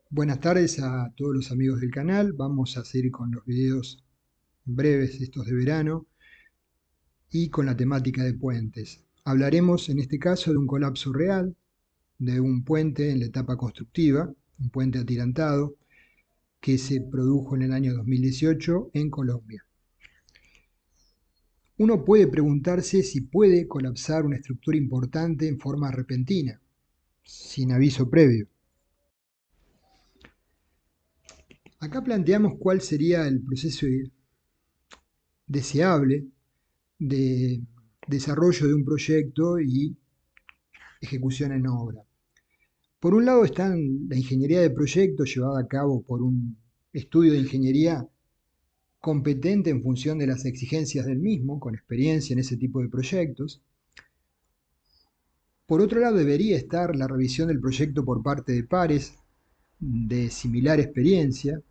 Buenas tardes a todos los amigos del canal. Vamos a seguir con los videos breves estos de verano y con la temática de puentes. Hablaremos en este caso de un colapso real, de un puente en la etapa constructiva, un puente atirantado que se produjo en el año 2018 en Colombia. Uno puede preguntarse si puede colapsar una estructura importante en forma repentina, sin aviso previo. Acá planteamos cuál sería el proceso deseable de desarrollo de un proyecto y ejecución en obra. Por un lado está la ingeniería de proyecto llevada a cabo por un estudio de ingeniería competente en función de las exigencias del mismo, con experiencia en ese tipo de proyectos. Por otro lado debería estar la revisión del proyecto por parte de pares de similar experiencia,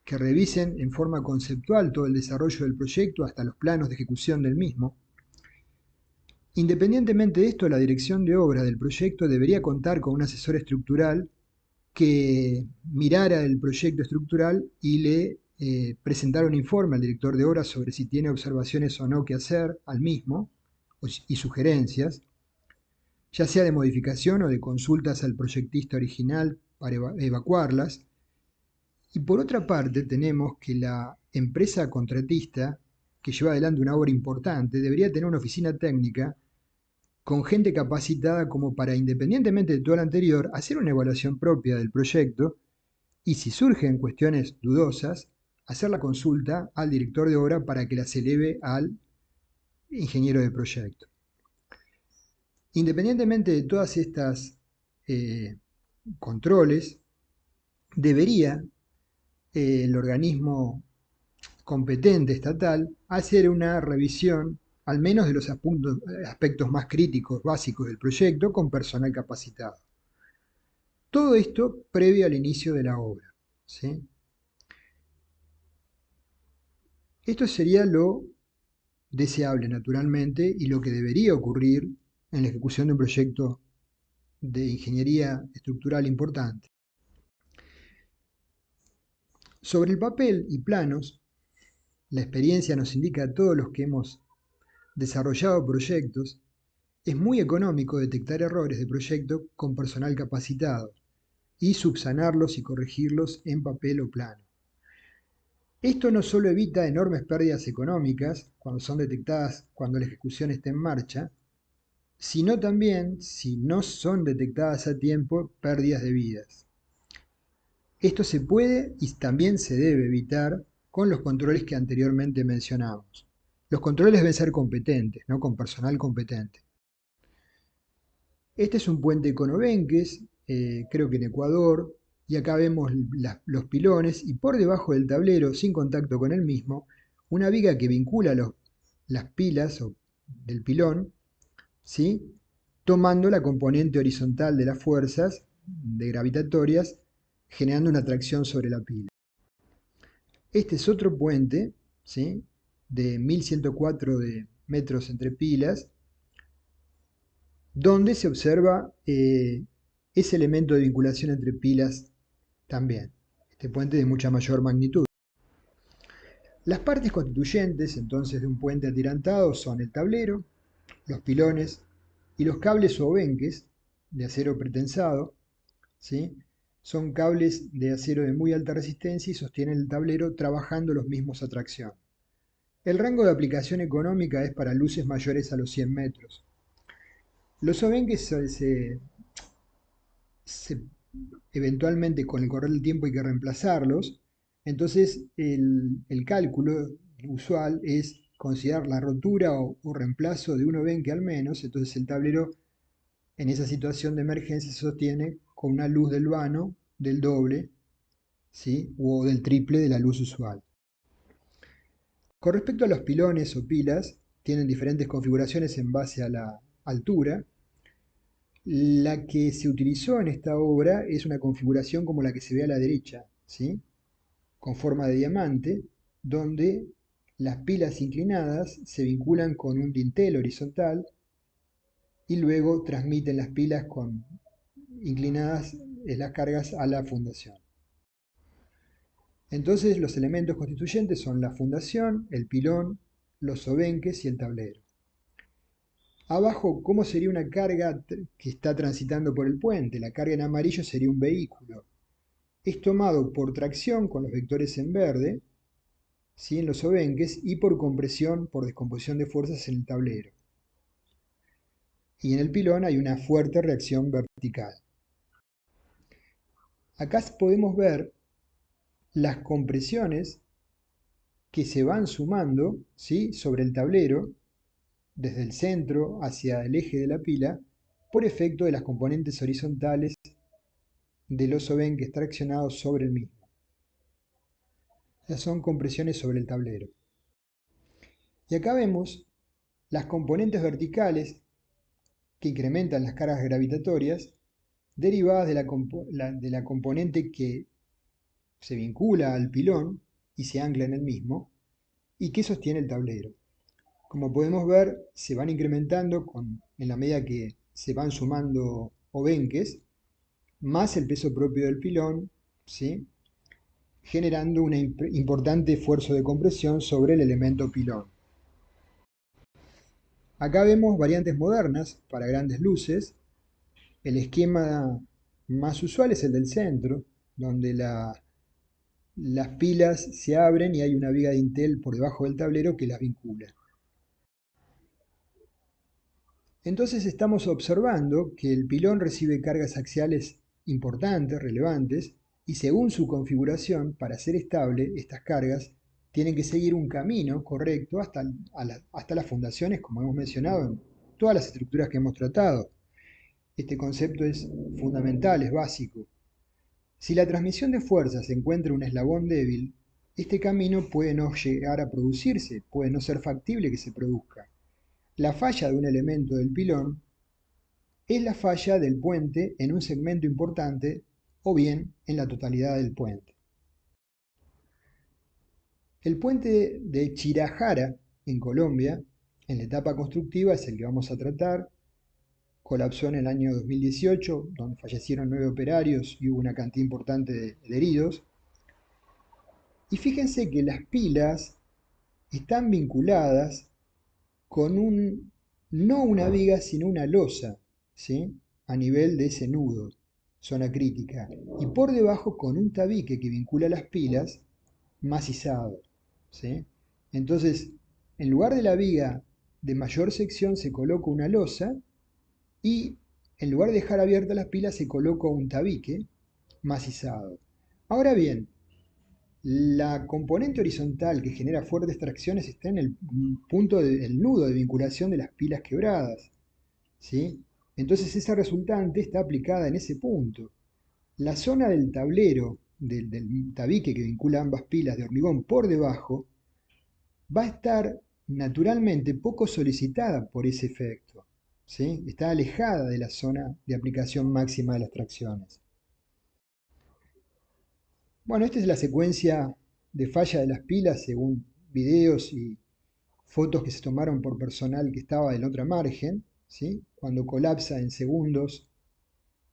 que revisen en forma conceptual todo el desarrollo del proyecto hasta los planos de ejecución del mismo. Independientemente de esto, la dirección de obra del proyecto debería contar con un asesor estructural que mirara el proyecto estructural y le presentara un informe al director de obra sobre si tiene observaciones o no que hacer al mismo y sugerencias, ya sea de modificación o de consultas al proyectista original para evacuarlas. Y por otra parte tenemos que la empresa contratista que lleva adelante una obra importante debería tener una oficina técnica con gente capacitada como para, independientemente de todo lo anterior, hacer una evaluación propia del proyecto y si surgen cuestiones dudosas, hacer la consulta al director de obra para que las eleve al ingeniero de proyecto. Independientemente de todas estas eh, controles, debería el organismo competente estatal hacer una revisión al menos de los aspectos más críticos, básicos del proyecto, con personal capacitado. Todo esto previo al inicio de la obra, ¿sí? Esto sería lo deseable, naturalmente, y lo que debería ocurrir en la ejecución de un proyecto de ingeniería estructural importante. Sobre el papel y planos, la experiencia nos indica a todos los que hemos desarrollado proyectos, es muy económico detectar errores de proyecto con personal capacitado y subsanarlos y corregirlos en papel o plano. Esto no solo evita enormes pérdidas económicas cuando son detectadas cuando la ejecución está en marcha, sino también, si no son detectadas a tiempo, pérdidas de vidas. Esto se puede y también se debe evitar con los controles que anteriormente mencionamos. Los controles deben ser competentes, ¿no? Con personal competente. Este es un puente con obenques, creo que en Ecuador, y acá vemos los pilones y por debajo del tablero, sin contacto con el mismo, una viga que vincula las pilas del pilón, ¿sí? Tomando la componente horizontal de las fuerzas de gravitatorias, generando una tracción sobre la pila. Este es otro puente, ¿sí? De 1104 de metros entre pilas, donde se observa ese elemento de vinculación entre pilas también. Este puente de mucha mayor magnitud. Las partes constituyentes entonces de un puente atirantado son el tablero, los pilones y los cables o obenques de acero pretensado, ¿sí? Son cables de acero de muy alta resistencia y sostienen el tablero trabajando los mismos a tracción. El rango de aplicación económica es para luces mayores a los 100 metros. Los obenques se eventualmente con el correr del tiempo hay que reemplazarlos, entonces el cálculo usual es considerar la rotura o reemplazo de un obenque al menos, entonces el tablero en esa situación de emergencia se sostiene con una luz del vano del doble, ¿sí? O del triple de la luz usual. Con respecto a los pilones o pilas, tienen diferentes configuraciones en base a la altura. La que se utilizó en esta obra es una configuración como la que se ve a la derecha, ¿sí? Con forma de diamante, donde las pilas inclinadas se vinculan con un dintel horizontal y luego transmiten las pilas inclinadas las cargas a la fundación. Entonces los elementos constituyentes son la fundación, el pilón, los obenques y el tablero. Abajo, ¿cómo sería una carga que está transitando por el puente? La carga en amarillo sería un vehículo. Es tomado por tracción con los vectores en verde, ¿sí?, en los obenques, y por compresión, por descomposición de fuerzas en el tablero. Y en el pilón hay una fuerte reacción vertical. Acá podemos ver las compresiones que se van sumando, ¿sí?, sobre el tablero, desde el centro hacia el eje de la pila, por efecto de las componentes horizontales de los obenques traccionados sobre el mismo. Estas son compresiones sobre el tablero. Y acá vemos las componentes verticales que incrementan las cargas gravitatorias derivadas de la componente que se vincula al pilón y se ancla en el mismo y que sostiene el tablero. Como podemos ver, se van incrementando en la medida que se van sumando obenques, más el peso propio del pilón, ¿sí?, generando un importante esfuerzo de compresión sobre el elemento pilón. Acá vemos variantes modernas para grandes luces. El esquema más usual es el del centro, donde las pilas se abren y hay una viga de Intel por debajo del tablero que las vincula. Entonces estamos observando que el pilón recibe cargas axiales importantes, relevantes, y según su configuración, para ser estable, estas cargas tienen que seguir un camino correcto hasta las fundaciones, como hemos mencionado en todas las estructuras que hemos tratado. Este concepto es fundamental, es básico. Si la transmisión de fuerzas encuentra un eslabón débil, este camino puede no llegar a producirse, puede no ser factible que se produzca. La falla de un elemento del pilón es la falla del puente en un segmento importante o bien en la totalidad del puente. El puente de Chirajara, en Colombia, en la etapa constructiva, es el que vamos a tratar. Colapsó en el año 2018, donde fallecieron 9 operarios y hubo una cantidad importante de heridos. Y fíjense que las pilas están vinculadas con no una viga, sino una losa, ¿sí?, a nivel de ese nudo, zona crítica. Y por debajo con un tabique que vincula las pilas, macizado, ¿sí? Entonces, en lugar de la viga de mayor sección se coloca una losa y en lugar de dejar abiertas las pilas se coloca un tabique macizado. Ahora bien, la componente horizontal que genera fuertes tracciones está en el punto del nudo de vinculación de las pilas quebradas, ¿sí? Entonces esa resultante está aplicada en ese punto. La zona del tablero, del tabique que vincula ambas pilas de hormigón por debajo, va a estar naturalmente poco solicitada por ese efecto, ¿sí? Está alejada de la zona de aplicación máxima de las tracciones. Bueno, esta es la secuencia de falla de las pilas según videos y fotos que se tomaron por personal que estaba en otra margen, ¿sí?, cuando colapsa en segundos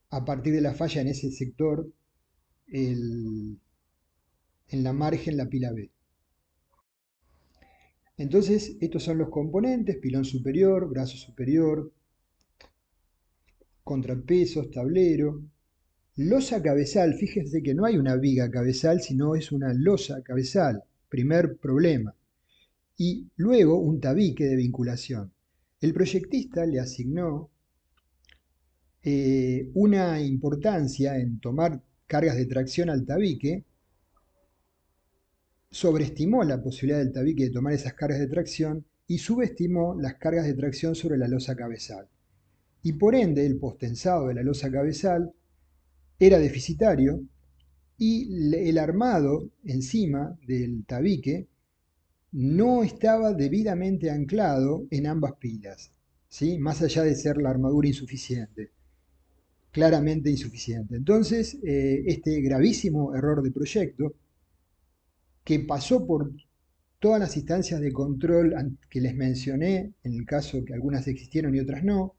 a partir de la falla en ese sector, en la margen la pila B. Entonces, estos son los componentes: pilón superior, brazo superior, contrapesos, tablero, losa cabezal. Fíjense que no hay una viga cabezal, sino es una losa cabezal, primer problema. Y luego un tabique de vinculación. El proyectista le asignó una importancia en tomar cargas de tracción al tabique, sobreestimó la posibilidad del tabique de tomar esas cargas de tracción y subestimó las cargas de tracción sobre la losa cabezal. Y por ende el postensado de la losa cabezal era deficitario y el armado encima del tabique no estaba debidamente anclado en ambas pilas, ¿sí?, más allá de ser la armadura insuficiente, claramente insuficiente. Entonces, este gravísimo error de proyecto, que pasó por todas las instancias de control que les mencioné, en el caso que algunas existieron y otras no,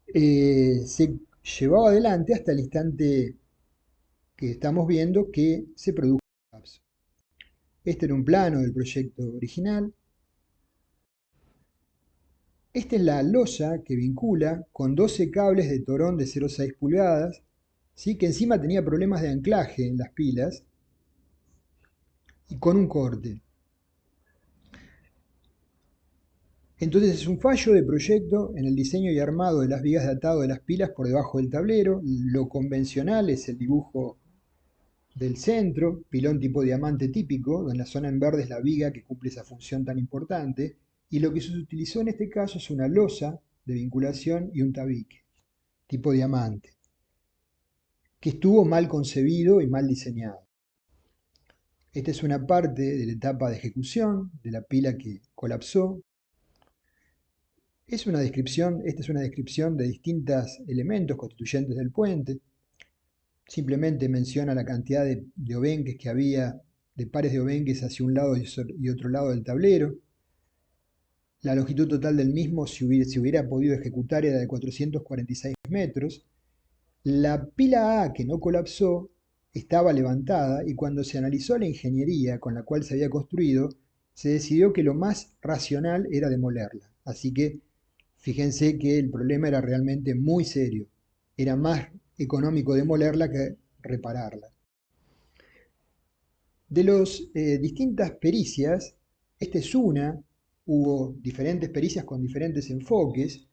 se llevaba adelante hasta el instante que estamos viendo que se produjo un colapso. Este era un plano del proyecto original. Esta es la losa que vincula con 12 cables de Torón de 0,6 pulgadas, ¿sí? Que encima tenía problemas de anclaje en las pilas y con un corte. Entonces es un fallo de proyecto en el diseño y armado de las vigas de atado de las pilas por debajo del tablero. Lo convencional es el dibujo del centro, pilón tipo diamante típico, donde la zona en verde es la viga que cumple esa función tan importante, y lo que se utilizó en este caso es una losa de vinculación y un tabique, tipo diamante, que estuvo mal concebido y mal diseñado. Esta es una parte de la etapa de ejecución de la pila que colapsó. Esta es una descripción de distintos elementos constituyentes del puente. Simplemente menciona la cantidad de obenques que había, de pares de obenques hacia un lado y otro lado del tablero. La longitud total del mismo, si hubiera podido ejecutar, era de 446 metros. La pila A que no colapsó estaba levantada y cuando se analizó la ingeniería con la cual se había construido, se decidió que lo más racional era demolerla. Así que fíjense que el problema era realmente muy serio. Era más económico demolerla que repararla. De las distintas pericias, esta es una, hubo diferentes pericias con diferentes enfoques,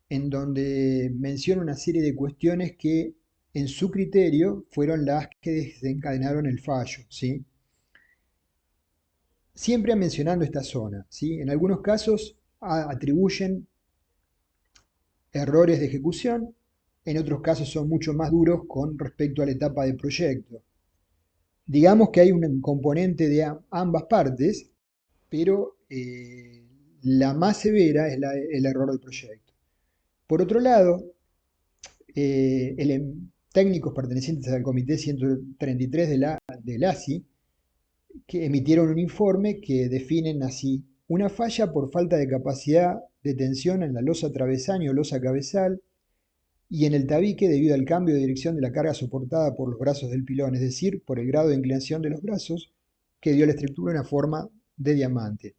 en donde menciona una serie de cuestiones que en su criterio fueron las que desencadenaron el fallo, ¿sí? Siempre mencionando esta zona, ¿sí? En algunos casos atribuyen errores de ejecución, en otros casos son mucho más duros con respecto a la etapa de proyecto. Digamos que hay un componente de ambas partes, pero la más severa es el error del proyecto. Por otro lado, técnicos pertenecientes al Comité 133 del ASI, que emitieron un informe que definen así: una falla por falta de capacidad de tensión en la losa travesaño o losa cabezal y en el tabique debido al cambio de dirección de la carga soportada por los brazos del pilón, es decir, por el grado de inclinación de los brazos que dio a la estructura una forma de diamante.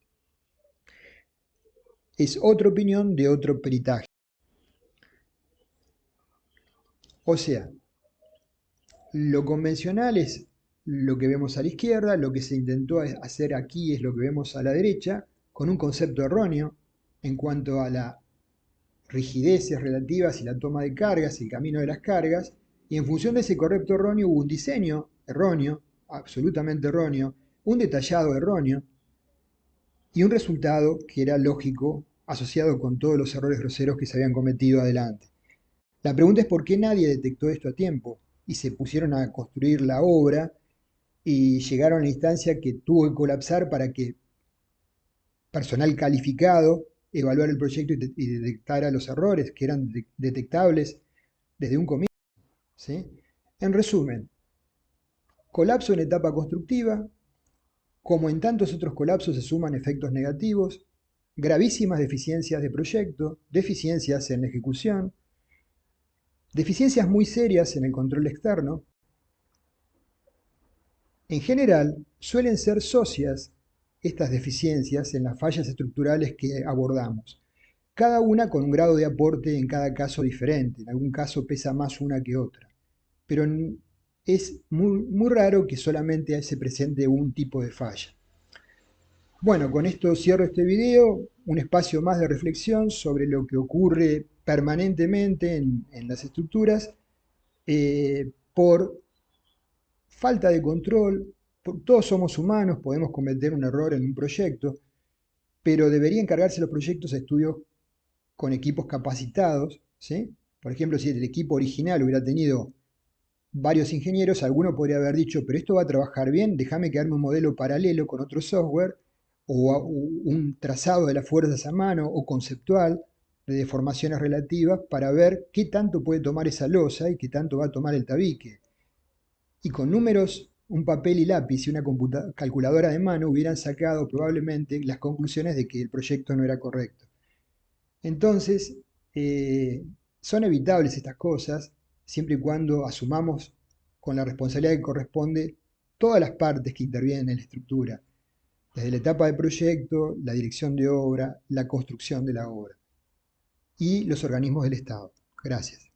Es otra opinión de otro peritaje. O sea, lo convencional es lo que vemos a la izquierda, lo que se intentó hacer aquí es lo que vemos a la derecha, con un concepto erróneo en cuanto a las rigideces relativas y la toma de cargas, el camino de las cargas, y en función de ese concepto erróneo hubo un diseño erróneo, absolutamente erróneo, un detallado erróneo, y un resultado que era lógico asociado con todos los errores groseros que se habían cometido adelante. La pregunta es por qué nadie detectó esto a tiempo y se pusieron a construir la obra y llegaron a la instancia que tuvo que colapsar para que personal calificado evaluara el proyecto y detectara los errores que eran detectables desde un comienzo, ¿sí? En resumen, colapso en etapa constructiva. Como en tantos otros colapsos se suman efectos negativos, gravísimas deficiencias de proyecto, deficiencias en la ejecución, deficiencias muy serias en el control externo. En general, suelen ser socias estas deficiencias en las fallas estructurales que abordamos, cada una con un grado de aporte en cada caso diferente, en algún caso pesa más una que otra, pero es muy raro que solamente se presente un tipo de falla. Bueno, con esto cierro este video, un espacio más de reflexión sobre lo que ocurre permanentemente en las estructuras por falta de control. Todos somos humanos, podemos cometer un error en un proyecto, pero debería encargarse los proyectos a estudios con equipos capacitados, ¿sí? Por ejemplo, si el equipo original hubiera tenido varios ingenieros, alguno podría haber dicho, pero esto va a trabajar bien, déjame que arme un modelo paralelo con otro software o un trazado de las fuerzas a mano o conceptual de deformaciones relativas para ver qué tanto puede tomar esa losa y qué tanto va a tomar el tabique. Y con números, un papel y lápiz y una calculadora de mano hubieran sacado probablemente las conclusiones de que el proyecto no era correcto. Entonces, son evitables estas cosas siempre y cuando asumamos con la responsabilidad que corresponde todas las partes que intervienen en la estructura, desde la etapa de proyecto, la dirección de obra, la construcción de la obra y los organismos del Estado. Gracias.